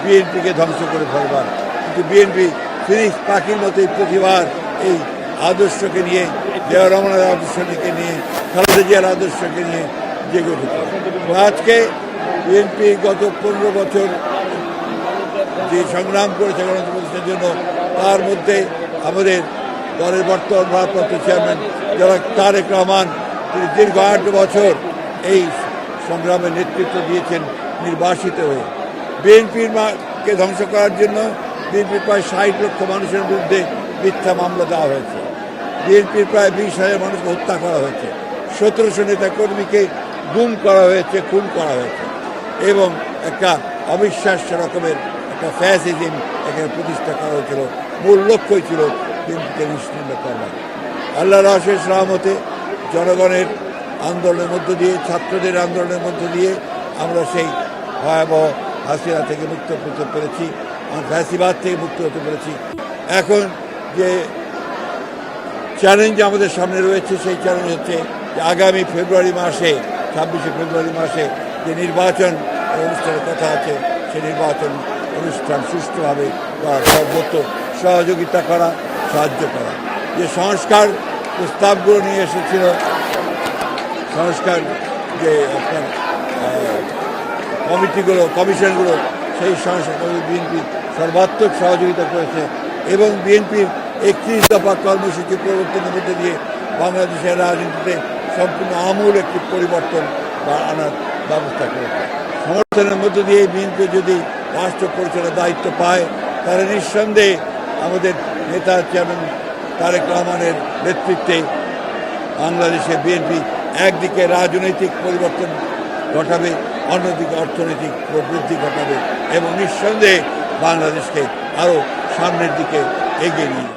বিএনপিকে ধ্বংস করে ফেলবার। কিন্তু বিএনপি ফিনিক্স পাখির মতোই প্রতিবার এই আদর্শকে নিয়ে, জিয়া রহমানের আদর্শকে নিয়ে, খালেদা জিয়ার আদর্শকে নিয়ে জেগে উঠেছে। আজকে বিএনপি গত 15 বছর যে সংগ্রাম করেছে গণতন্ত্রের জন্য, তার মধ্যে আমাদের দলের বর্তমান ভারপ্রাপ্ত চেয়ারম্যান যারা তারেক রহমান, তিনি দীর্ঘ 8 বছর এই সংগ্রামের নেতৃত্ব দিয়েছেন নির্বাসিত হয়ে। বিএনপির কে ধ্বংস করার জন্য বিএনপির প্রায় 60 লক্ষ মানুষের বিরুদ্ধে মিথ্যা মামলা দেওয়া হয়েছে। বিএনপির প্রায় 20,000 মানুষকে হত্যা করা হয়েছে। 1700 নেতাকর্মীকে গুম করা হয়েছে, খুন করা হয়েছে, এবং একটা অবিশ্বাস্য রকমের একটা ফ্যাসিজম এখানে প্রতিষ্ঠা করা হয়েছিল। মূল লক্ষ্যই ছিল বিএনপিকে নিশ্চিহ্ন করা। আল্লাহর অশেষ রহমতে জনগণের আন্দোলনের মধ্য দিয়ে, ছাত্রদের আন্দোলনের মধ্য দিয়ে আমরা সেই ভয়াবহ হাসিনা থেকে মুক্ত হতে পেরেছি, ফ্যাসিবাদ থেকে মুক্ত হতে পেরেছি। এখন যে চ্যালেঞ্জ আমাদের সামনে রয়েছে, সেই চ্যালেঞ্জ হচ্ছে যে আগামী ফেব্রুয়ারি মাসে, 26শে ফেব্রুয়ারি মাসে যে নির্বাচন অনুষ্ঠানের কথা আছে, সেই নির্বাচন অনুষ্ঠান সুষ্ঠুভাবে করা, সর্বত্র সহযোগিতা করা, সাহায্য করা। যে সংস্কার প্রস্তাবগুলো নিয়ে এসেছিল, সংস্কার যে আপনার কমিটিগুলো, কমিশনগুলো, সেই সংস্কার বিএনপি সর্বাত্মক সহযোগিতা করেছে, এবং বিএনপির 31 দফা কর্মসূচি প্রবর্তনের মধ্যে দিয়ে বাংলাদেশের রাজনীতিতে সম্পূর্ণ আমূল একটি পরিবর্তন আনার ব্যবস্থা করেছে। সমর্থনের মধ্য দিয়ে বিএনপি যদি রাষ্ট্র পরিচালনার দায়িত্ব পায়, তাহলে নিঃসন্দেহে আমাদের নেতা চেয়ারম্যান তারেক রহমানের নেতৃত্বে বাংলাদেশে বিএনপি একদিকে রাজনৈতিক পরিবর্তন ঘটাবে, অন্যদিকে অর্থনৈতিক প্রবৃদ্ধি ঘটাবে, এবং নিঃসন্দেহে বাংলাদেশকে আরও সামনের দিকে এগিয়ে নিয়ে